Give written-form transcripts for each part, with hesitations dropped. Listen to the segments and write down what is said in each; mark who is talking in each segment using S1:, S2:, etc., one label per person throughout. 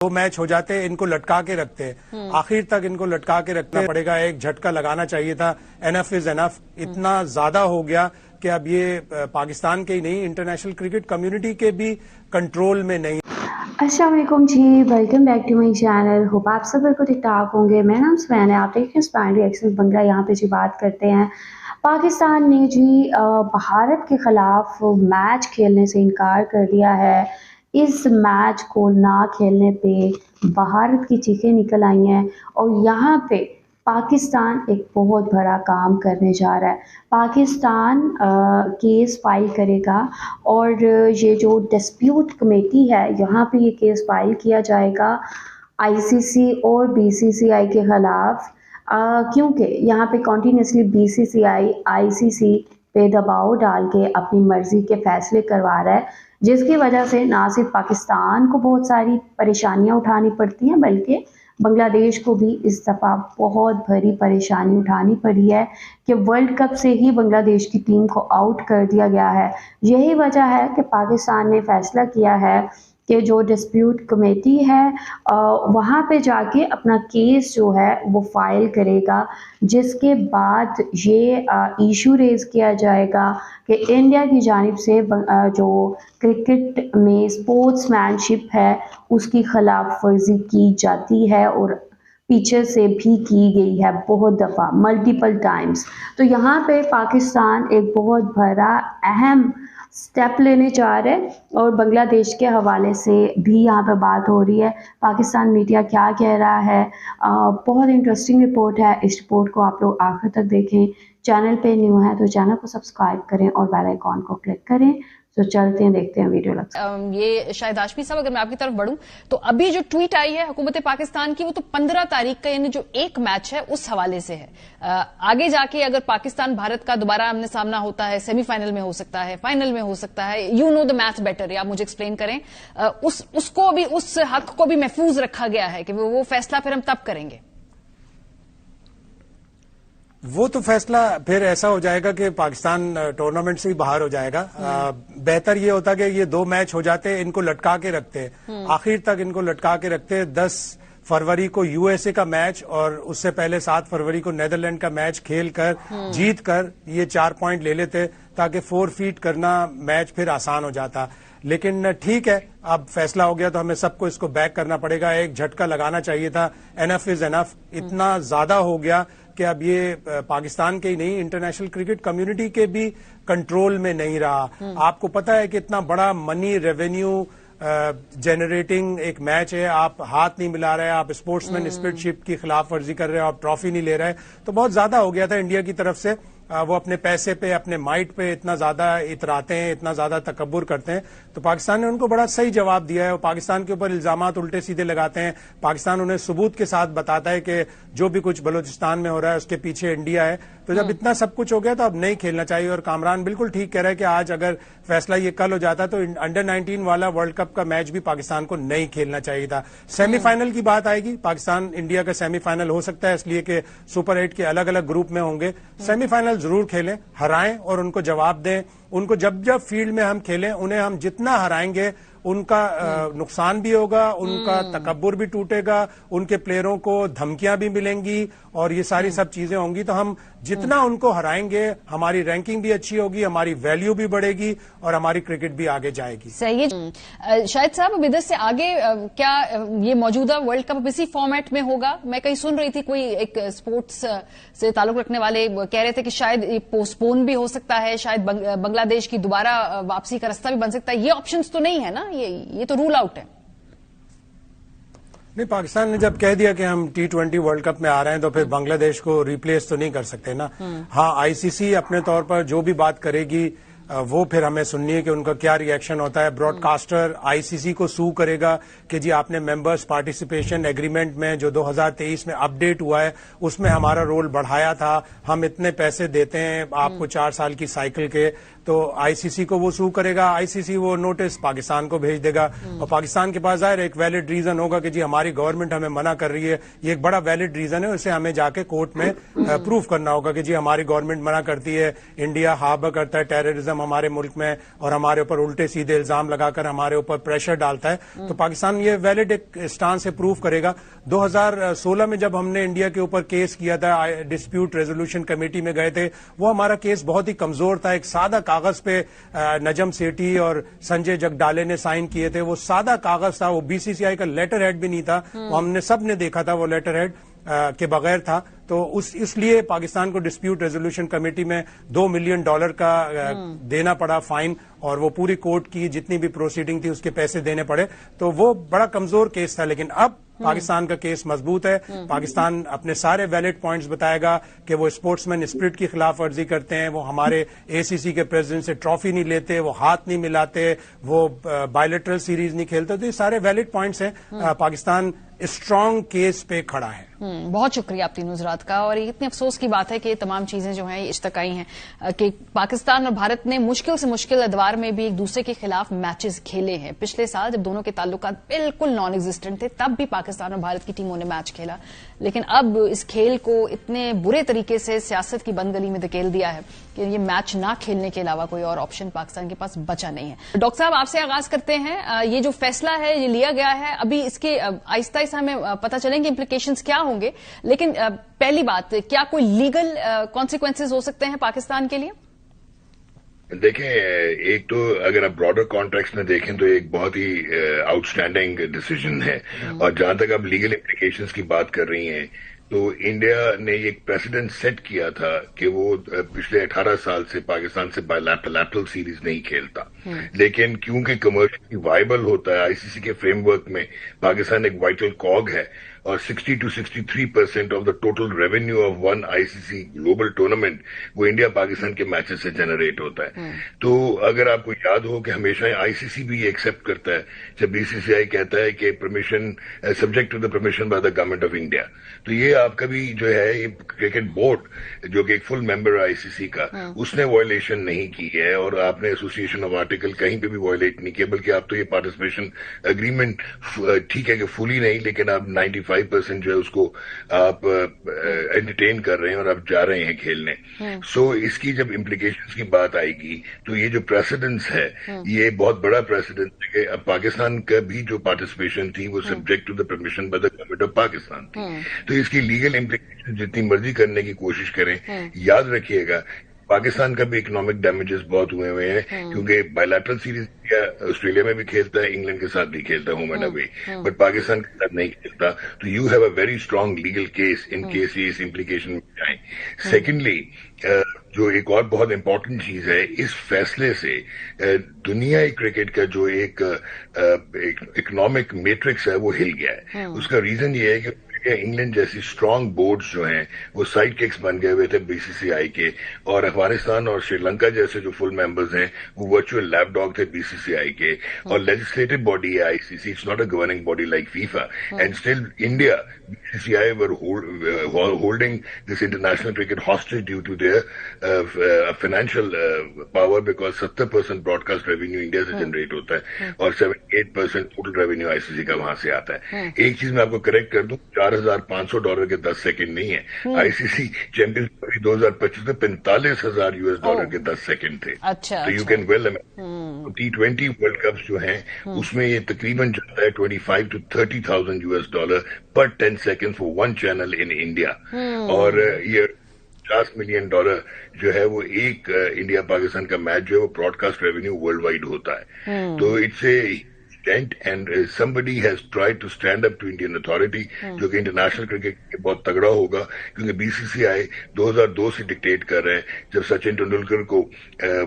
S1: दो मैच हो जाते, इनको लटका के रखते हैं, आखिर तक इनको लटका के रखना पड़ेगा। एक झटका लगाना चाहिए था। एनफ इज एनफ, इतना ज्यादा हो गया कि अब ये पाकिस्तान के ही नहीं, इंटरनेशनल क्रिकेट कम्युनिटी के भी कंट्रोल में नहीं।
S2: अस्सलाम वालेकुम ji, welcome back to my channel. Hope आप सब बिल्कुल ठीक ठाक होंगे। मेरा नाम सुमैन है, आप देख रहे हैं स्पाइन रिएक्शंस बंगला। यहाँ पे जी बात करते हैं पाकिस्तान ने जी भारत के ख़िलाफ़ मैच खेलने से इनकार कर दिया है। इस मैच को ना खेलने पे भारत की चीखें निकल आई हैं और यहाँ पे पाकिस्तान एक बहुत बड़ा काम करने जा रहा है। पाकिस्तान केस फाइल करेगा और ये जो डिस्प्यूट कमेटी है यहाँ पे ये केस फाइल किया जाएगा आईसीसी और बीसीसीआई के ख़िलाफ़, क्योंकि यहाँ पे कॉन्टीन्यूसली बीसीसीआई आईसीसी पे दबाव डाल के अपनी मर्ज़ी के फ़ैसले करवा रहा है, जिसकी वजह से ना सिर्फ पाकिस्तान को बहुत सारी परेशानियाँ उठानी पड़ती हैं बल्कि बांग्लादेश को भी इस दफ़ा बहुत बड़ी परेशानी उठानी पड़ी है कि वर्ल्ड कप से ही बांग्लादेश की टीम को आउट कर दिया गया है। यही वजह है कि पाकिस्तान ने फैसला किया है कि जो डिस्प्यूट कमेटी है वहाँ पे जाके अपना केस जो है वो फाइल करेगा, जिसके बाद ये इशू रेज़ किया जाएगा कि इंडिया की जानिब से जो क्रिकेट में स्पोर्ट्समैनशिप है उसकी खिलाफ वर्जी की जाती है और पीछे से भी की गई है बहुत दफ़ा, मल्टीपल टाइम्स। तो यहाँ पे पाकिस्तान एक बहुत बड़ा अहम स्टेप लेने जा रहे हैं और बांग्लादेश के हवाले से भी यहाँ पे बात हो रही है। पाकिस्तान मीडिया क्या कह रहा है, बहुत इंटरेस्टिंग रिपोर्ट है। इस रिपोर्ट को आप लोग आखिर तक देखें। चैनल पे न्यू है तो चैनल को सब्सक्राइब करें और बेल आइकॉन को क्लिक करें। तो चलते हैं, देखते हैं वीडियो
S3: ये शायद हाशमी साहब, अगर मैं आपकी तरफ बढ़ूं तो अभी जो ट्वीट आई है हुकूमत पाकिस्तान की वो तो 15 तारीख का, यानी जो एक मैच है उस हवाले से है। आगे जाके अगर पाकिस्तान भारत का दोबारा आमने सामना होता है, सेमीफाइनल में हो सकता है, फाइनल में हो सकता है, you know the match better, या आप मुझे एक्सप्लेन करें। उसको भी, उस हक को भी महफूज रखा गया है कि वो फैसला फिर हम तब करेंगे।
S1: वो तो फैसला फिर ऐसा हो जाएगा कि पाकिस्तान टूर्नामेंट से ही बाहर हो जाएगा। बेहतर ये होता कि ये दो मैच हो जाते, इनको लटका के रखते, आखिर तक इनको लटका के रखते। 10 फरवरी को यूएसए का मैच और उससे पहले 7 फरवरी को नेदरलैंड का मैच खेल कर जीत कर ये 4 पॉइंट ले लेते, ताकि 4 फीट करना मैच फिर आसान हो जाता। लेकिन ठीक है, अब फैसला हो गया तो हमें सबको इसको बैक करना पड़ेगा। एक झटका लगाना चाहिए था। एनफ इज एनफ, इतना ज्यादा हो गया कि अब ये पाकिस्तान के ही नहीं, इंटरनेशनल क्रिकेट कम्युनिटी के भी कंट्रोल में नहीं रहा। आपको पता है कि इतना बड़ा मनी रेवेन्यू जनरेटिंग एक मैच है, आप हाथ नहीं मिला रहे, आप स्पोर्ट्समैन स्पिरिटशिप की खिलाफ वर्जी कर रहे हो, आप ट्रॉफी नहीं ले रहे, तो बहुत ज्यादा हो गया था इंडिया की तरफ से। वो अपने पैसे पे, अपने माइट पे इतना ज्यादा इतराते हैं, इतना ज्यादा तकब्बुर करते हैं। तो पाकिस्तान ने उनको बड़ा सही जवाब दिया है। वो पाकिस्तान के ऊपर इल्जामात उल्टे सीधे लगाते हैं। पाकिस्तान उन्हें सबूत के साथ बताता है कि जो भी कुछ बलूचिस्तान में हो रहा है उसके पीछे इंडिया है। तो जब इतना सब कुछ हो गया तो अब नहीं खेलना चाहिए। और कामरान बिल्कुल ठीक कह रहा है कि आज अगर फैसला ये कल हो जाता तो अंडर 19 वाला वर्ल्ड कप का मैच भी पाकिस्तान को नहीं खेलना चाहिए था। सेमीफाइनल की बात आएगी, पाकिस्तान इंडिया का सेमीफाइनल हो सकता है, इसलिए कि सुपर 8 के अलग अलग ग्रुप में होंगे। सेमीफाइनल जरूर खेलें, हराएं और उनको जवाब दें। उनको जब जब फील्ड में हम खेलें, उन्हें हम जितना हराएंगे उनका नुकसान भी होगा, उनका तकब्बुर भी टूटेगा, उनके प्लेयरों को धमकियां भी मिलेंगी और ये सारी सब चीजें होंगी। तो हम जितना उनको हराएंगे हमारी रैंकिंग भी अच्छी होगी, हमारी वैल्यू भी बढ़ेगी और हमारी क्रिकेट भी आगे जाएगी।
S3: सही है। शायद साहब अब इधर से आगे क्या ये मौजूदा वर्ल्ड कप इसी फॉर्मेट में होगा? मैं कहीं सुन रही थी, कोई एक स्पोर्ट्स से ताल्लुक रखने वाले कह रहे थे कि शायद ये पोस्टपोन भी हो सकता है, शायद बांग्लादेश की दोबारा वापसी का रास्ता भी बन सकता है। ये ऑप्शंस तो नहीं है ना, ये तो रूल आउट है।
S1: नहीं, पाकिस्तान ने जब कह दिया कि हम T20 वर्ल्ड कप में आ रहे हैं तो फिर बांग्लादेश को रिप्लेस तो नहीं कर सकते ना। हाँ, आईसीसी अपने तौर पर जो भी बात करेगी वो फिर हमें सुननी है कि उनका क्या रिएक्शन होता है। ब्रॉडकास्टर आईसीसी को सू करेगा कि जी आपने मेंबर्स पार्टिसिपेशन एग्रीमेंट में जो 2023 में अपडेट हुआ है उसमें हमारा रोल बढ़ाया था, हम इतने पैसे देते हैं आपको 4 साल की साइकिल के, तो आईसीसी को वो सू करेगा, आईसीसी वो नोटिस पाकिस्तान को भेज देगा और पाकिस्तान के पास जाहिर एक वैलिड रीजन होगा कि जी हमारी गवर्नमेंट हमें मना कर रही है, ये एक बड़ा वैलिड रीजन है, उसे हमें जाके कोर्ट में प्रूव करना होगा कि जी हमारी गवर्नमेंट मना करती है, इंडिया हार्बर करता है टेररिज्म हमारे मुल्क में और हमारे ऊपर उल्टे सीधे इल्जाम लगाकर हमारे ऊपर प्रेशर डालता है। तो पाकिस्तान ये वैलिड एक स्टांस से प्रूव करेगा। 2016 में जब हमने इंडिया के ऊपर केस किया था, डिस्प्यूट रेजोल्यूशन कमेटी में गए थे, वो हमारा केस बहुत ही कमजोर था। एक सादा कागज पे नजम सेठी और संजय जगडाले ने साइन किए थे, वो सादा कागज था, वो बीसीसीआई का लेटर हेड भी नहीं था, वो हमने सब ने देखा था, वो लेटर हेड के बगैर था। तो इसलिए पाकिस्तान को डिस्प्यूट रेजोल्यूशन कमेटी में $2 मिलियन का देना पड़ा फाइन, और वो पूरी कोर्ट की जितनी भी प्रोसीडिंग थी उसके पैसे देने पड़े। तो वो बड़ा कमजोर केस था, लेकिन अब पाकिस्तान का केस मजबूत है। पाकिस्तान अपने सारे वैलिड पॉइंट्स बताएगा कि वो स्पोर्ट्समैन स्पिरिट की खिलाफ वर्जी करते हैं, वो हमारे एसीसी के प्रेसिडेंट से ट्रॉफी नहीं लेते, वो हाथ नहीं मिलाते, वो बायलैटरल सीरीज नहीं खेलते। तो ये सारे वैलिड पॉइंट्स हैं। पाकिस्तान स्ट्रांग केस पे खड़ा है।
S3: बहुत शुक्रिया आप तीनों हज़रात का। और इतनी अफसोस की बात है कि ये तमाम चीजें जो हैं ये इस तक आई हैं कि पाकिस्तान और भारत ने मुश्किल से मुश्किल अदवार में भी एक दूसरे के खिलाफ मैचेस खेले हैं। पिछले साल जब दोनों के ताल्लुकात बिल्कुल नॉन एग्जिस्टेंट थे, तब भी पाकिस्तान और भारत की टीमों ने मैच खेला, लेकिन अब इस खेल को इतने बुरे तरीके से सियासत की बंदगली में धकेल दिया है कि ये मैच ना खेलने के अलावा कोई और ऑप्शन पाकिस्तान के पास बचा नहीं है। डॉक्टर साहब, आपसे आगाज करते हैं। ये जो फैसला है ये लिया गया है, अभी इसके आहिस्ता आहिस्ता हमें पता चलेंगे इम्प्लीकेशंस क्या होंगे, लेकिन पहली बात, क्या कोई लीगल कॉन्सिक्वेंसेज हो सकते हैं पाकिस्तान के लिए?
S4: देखें, एक तो अगर आप ब्रॉडर कॉन्टेक्स्ट में देखें तो एक बहुत ही आउटस्टैंडिंग डिसीजन है, और जहां तक आप लीगल इम्प्लीकेशंस की बात कर रही हैं तो इंडिया ने एक प्रेसिडेंट सेट किया था कि वो पिछले 18 साल से पाकिस्तान से बायलैटरल सीरीज नहीं खेलता, लेकिन क्योंकि कमर्शियली वायबल होता है, आईसीसी के फ्रेमवर्क में पाकिस्तान एक वाइटल कॉग है और 60 to 63% of the total revenue of one ICC global tournament वो इंडिया पाकिस्तान के मैचेस से जनरेट होता है। तो अगर आपको याद हो कि हमेशा आईसीसी भी एक्सेप्ट करता है जब बीसीसीआई कहता है कि permission subject to the permission by the government of India, तो ये आपका भी जो है ये क्रिकेट बोर्ड जो कि एक फुल मेंबर है आईसीसी का, उसने वायलेशन नहीं की है और आपने एसोसिएशन ऑफ आर्टिकल कहीं पे भी वायलेट नहीं किया, बल्कि आप तो ये पार्टिसिपेशन एग्रीमेंट ठीक है कि फुली नहीं, लेकिन आप 95% जो है उसको आप एंटरटेन कर रहे हैं और आप जा रहे हैं खेलने। सो इसकी जब इम्प्लीकेशंस की बात आएगी तो ये जो प्रेसिडेंस है ये बहुत बड़ा प्रेसिडेंस है कि अब पाकिस्तान का भी जो पार्टिसिपेशन थी वो subject to the permission by the government of Pakistan थी। तो इसकी लीगल इम्प्लीकेशन जितनी मर्जी करने की कोशिश करें, याद रखिएगा पाकिस्तान का भी इकोनॉमिक डैमेजेस बहुत हुए हैं, क्योंकि बायलैटरल सीरीज ऑस्ट्रेलिया में भी खेलता है, इंग्लैंड के साथ भी खेलता है home and away, but Pakistan के साथ नहीं खेलता। तो you have a very strong legal case in case ये इस इम्प्लीकेशन में जाए। सेकेंडली, जो एक और बहुत इंपॉर्टेंट चीज है, इस फैसले से दुनियाई क्रिकेट का जो एक इकोनॉमिक मैट्रिक्स है वो हिल गया है। उसका रीजन ये है कि इंग्लैंड जैसी स्ट्रांग बोर्ड्स जो हैं वो साइड किक्स बन गए हुए थे बीसीसीआई के, और अफगानिस्तान और श्रीलंका जैसे जो फुल मेंबर्स हैं वो वर्चुअल लैपडॉग थे बीसीसीआई के, और लेजिस्लेटिव बॉडी है ICC, it's not a governing body like FIFA, and still India BCCI were holding this international cricket hostage due to their financial power, because 70% broadcast revenue India से generate होता है और 78% total revenue ICC का वहां से आता है। एक चीज मैं आपको करेक्ट कर दूं, $4,500 के 10 सेकंड नहीं है। आईसीसी चैंपियंस ट्रॉफी 2025 में $45,000 के 10 सेकंड थे।
S3: अच्छा,
S4: तो you can well imagine T20 world cups जो हैं उसमें ये तकरीबन जाता है $25,000 to $30,000 पर 10 second for one channel in India, और ये $50 मिलियन जो है वो एक इंडिया पाकिस्तान का मैच जो है वो ब्रॉडकास्ट रेवेन्यू वर्ल्ड वाइड होता है। तो it's a and somebody has tried to stand up to Indian authority, जो कि इंटरनेशनल क्रिकेट के बहुत तगड़ा होगा, क्योंकि बीसीसीआई 2002 से डिक्टेट कर रहे हैं। जब सचिन तेंदुलकर को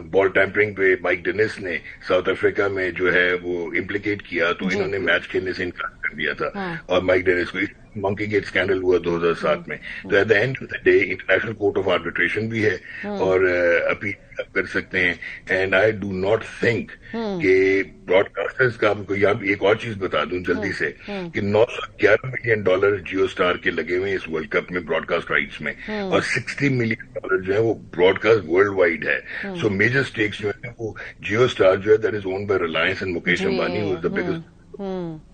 S4: बॉल टैंपरिंग पे माइक डेनिस ने साउथ अफ्रीका में जो है वो इम्प्लीकेट किया, तो इन्होंने मैच खेलने से इनकार कर दिया था और माइक डेनिस को मंकी गेट स्कैंडल हुआ 2007 में। तो at the end of the day international court of arbitration भी है और अपील कर सकते हैं। And I do not think कि ब्रॉडकास्टर्स का, आपको यहाँ एक और चीज बता दूं जल्दी से कि $911 मिलियन जियो स्टार के लगे हुए हैं इस वर्ल्ड कप में ब्रॉडकास्ट राइट्स में, और $60 मिलियन जो है वो ब्रॉडकास्ट वर्ल्ड वाइड है। सो मेजर स्टेक्स जो है वो जियो स्टार जो है that is owned by Reliance and Mukesh Ambani who is the biggest.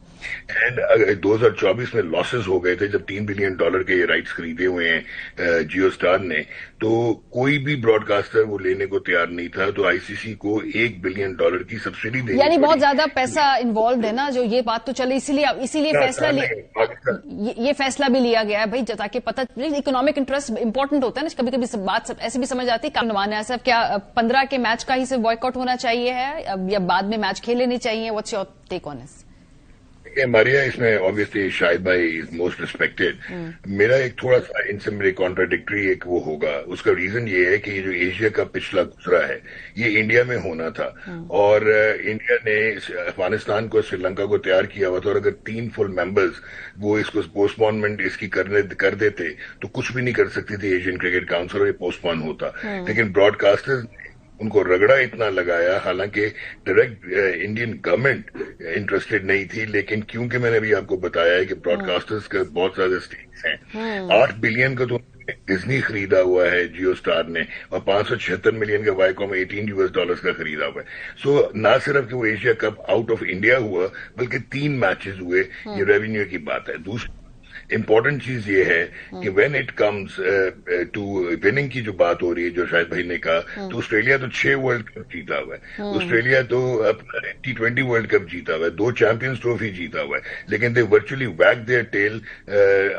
S4: And 2024 में लॉसेस हो गए थे जब $3 बिलियन के ये राइट्स खरीदे हुए हैं जियो स्टार ने, तो कोई भी ब्रॉडकास्टर वो लेने को तैयार नहीं था। तो आईसीसी को $1 बिलियन की सब्सिडी देनी,
S3: यानी बहुत ज्यादा पैसा इन्वॉल्व है ना, जो ये बात तो चले, इसीलिए फैसला ये फैसला भी लिया गया है भाई, ताकि पता इकोनॉमिक इंटरेस्ट इंपॉर्टेंट होता है ना, कभी कभी बात ऐसे भी समझ आती है। कामनवान है साहब, क्या 15 के मैच का ही सिर्फ बॉयकॉट होना चाहिए है या बाद में मैच खेले नहीं चाहिए? What's your take on this?
S4: Maria, इसमें ऑब्वियसली शाहिद भाई इज मोस्ट रिस्पेक्टेड। मेरा एक थोड़ा सा इनसे मेरे कॉन्ट्राडिक्टरी एक वो होगा। उसका रीजन ये है कि ये जो एशिया का पिछला गुजरा है ये इंडिया में होना था और इंडिया ने अफगानिस्तान को, श्रीलंका को तैयार किया हुआ था, और अगर 3 फुल मेंबर्स वो इसको पोस्टपोनमेंट इसकी कर देते तो कुछ भी नहीं कर सकती थी एशियन क्रिकेट काउंसिल, और ये पोस्टपोन होता। लेकिन ब्रॉडकास्टर्स उनको रगड़ा इतना लगाया, हालांकि डायरेक्ट इंडियन गवर्नमेंट इंटरेस्टेड नहीं थी, लेकिन क्योंकि मैंने अभी आपको बताया है कि ब्रॉडकास्टर्स का बहुत ज्यादा स्टेक्स हैं। 8 बिलियन का तो डिज्नी खरीदा हुआ है जियो स्टार ने, और 576 मिलियन का वाईकॉम $18 का खरीदा हुआ है। सो ना सिर्फ कि वो Asia cup out of India हुआ, बल्कि 3 मैचेस हुए, ये रेवेन्यू की बात है। दूसरी इंपॉर्टेंट चीज ये है कि when it comes to winning की जो बात हो रही है, जो शायद भाई ने कहा, तो ऑस्ट्रेलिया तो 6 वर्ल्ड कप जीता हुआ है, ऑस्ट्रेलिया तो T20 वर्ल्ड कप जीता हुआ है, 2 चैंपियंस ट्रॉफी जीता हुआ है, लेकिन they virtually wag their tail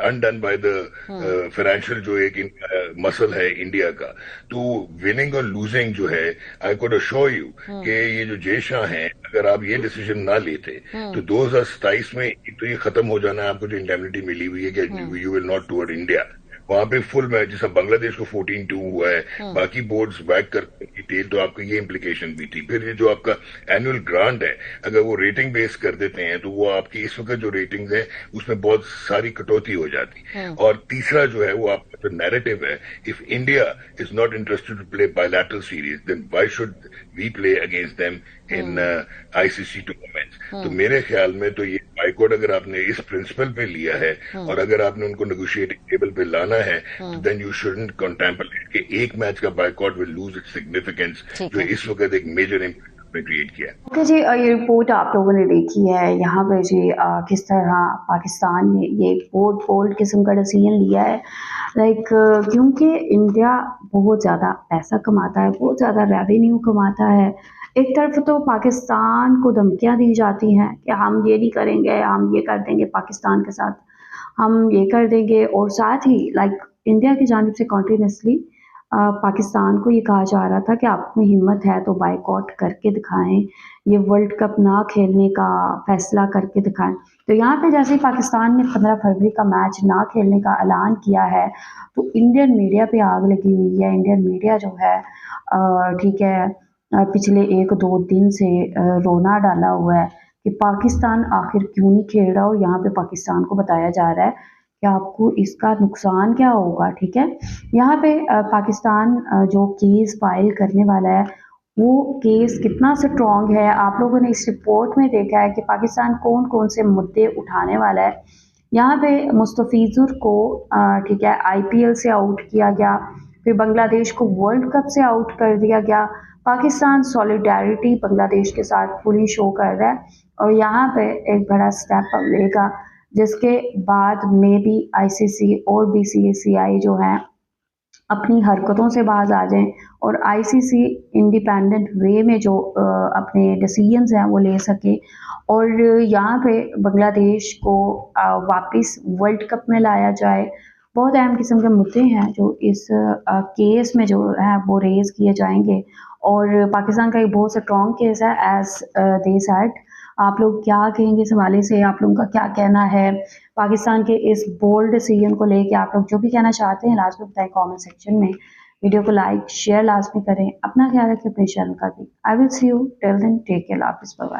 S4: undone by the financial जो एक मसल है इंडिया का। तो विनिंग और लूजिंग जो है, आई कुड अश्योर यू कि ये जो जय शाह हैं, अगर आप ये डिसीजन ना लेते तो 2027 में तो ये खत्म हो जाना है। आपको जो इंडेमनिटी मिली हुई है कि you will not tour India, वहां पे फुल मैच, जैसा बांग्लादेश को 14-2 हुआ है, बाकी बोर्ड्स वैक करते हैं डिटेल, तो आपको ये इम्प्लीकेशन भी थी। फिर ये जो आपका एनुअल ग्रांट है, अगर वो रेटिंग बेस कर देते हैं तो वो आपकी इस वक्त जो रेटिंग्स है उसमें बहुत सारी कटौती हो जाती। और तीसरा जो है वो आपका जो नैरेटिव है, if India is not interested to play bilateral series then why should we play against them in ICC tournaments. तो मेरे ख्याल में तो ये बाइकआउट अगर आपने इस प्रिंसिपल पे लिया है और अगर आपने उनको नेगोशिएटिंग टेबल पे लाना है, देन यू शुडंट कंटेम्पलेट कि एक मैच का boycott will lose its significance, जो इस वक्त एक मेजर इम्पैक्ट में क्रिएट किया है।
S2: ओके जी, ये रिपोर्ट आप लोगों ने देखी है यहाँ पे जी, किस तरह पाकिस्तान ने ये बहुत बोल्ड किस्म का डिसीजन लिया है। लाइक क्योंकि इंडिया बहुत ज़्यादा पैसा कमाता है, बहुत ज़्यादा रेवेन्यू कमाता है। एक तरफ तो पाकिस्तान को धमकियाँ दी जाती हैं कि हम ये नहीं करेंगे, हम ये कर देंगे, पाकिस्तान के साथ हम ये कर देंगे, और साथ ही लाइक इंडिया की जानिब से कॉन्टीन्यूसली पाकिस्तान को ये कहा जा रहा था कि आप में हिम्मत है तो बाइकआउट करके दिखाएं, ये वर्ल्ड कप ना खेलने का फैसला करके दिखाएं। तो यहाँ पे जैसे ही पाकिस्तान ने 15 फरवरी का मैच ना खेलने का ऐलान किया है, तो इंडियन मीडिया पे आग लगी हुई है। इंडियन मीडिया जो है ठीक है, पिछले 1-2 दिन से रोना डाला हुआ है कि पाकिस्तान आखिर क्यों नहीं खेल रहा, और यहाँ पे पाकिस्तान को बताया जा रहा है कि आपको इसका नुकसान क्या होगा। ठीक है, यहाँ पे पाकिस्तान जो केस फाइल करने वाला है वो केस कितना स्ट्रॉन्ग है, आप लोगों ने इस रिपोर्ट में देखा है कि पाकिस्तान कौन कौन से मुद्दे उठाने वाला है। यहाँ पे मुस्तफिजुर को ठीक है IPL से आउट किया गया, फिर बांग्लादेश को वर्ल्ड कप से आउट कर दिया गया। पाकिस्तान सॉलिडारिटी बांग्लादेश के साथ पूरी शो कर रहा है, और यहाँ पे एक बड़ा स्टेप अप लेगा, जिसके बाद में भी ICC और BCCI जो है अपनी हरकतों से बाज आ जाएं और ICC इंडिपेंडेंट वे में जो अपने डिसीजंस हैं वो ले सके, और यहाँ पे बांग्लादेश को वापस वर्ल्ड कप में लाया जाए। बहुत अहम किस्म के मुद्दे हैं जो इस केस में जो है वो रेज किए जाएंगे, और पाकिस्तान का एक बहुत स्ट्रॉन्ग केस है एज दे सेड। आप लोग क्या कहेंगे इस हवाले से, आप लोगों का क्या कहना है पाकिस्तान के इस बोल्ड डिसीजन को लेके? आप लोग जो भी कहना चाहते हैं लाजमी बताएं कमेंट सेक्शन में। वीडियो को लाइक शेयर लाजमी करें, अपना ख्याल रखें, अपने चैनल का भी। I will see you till then, take care, bye bye.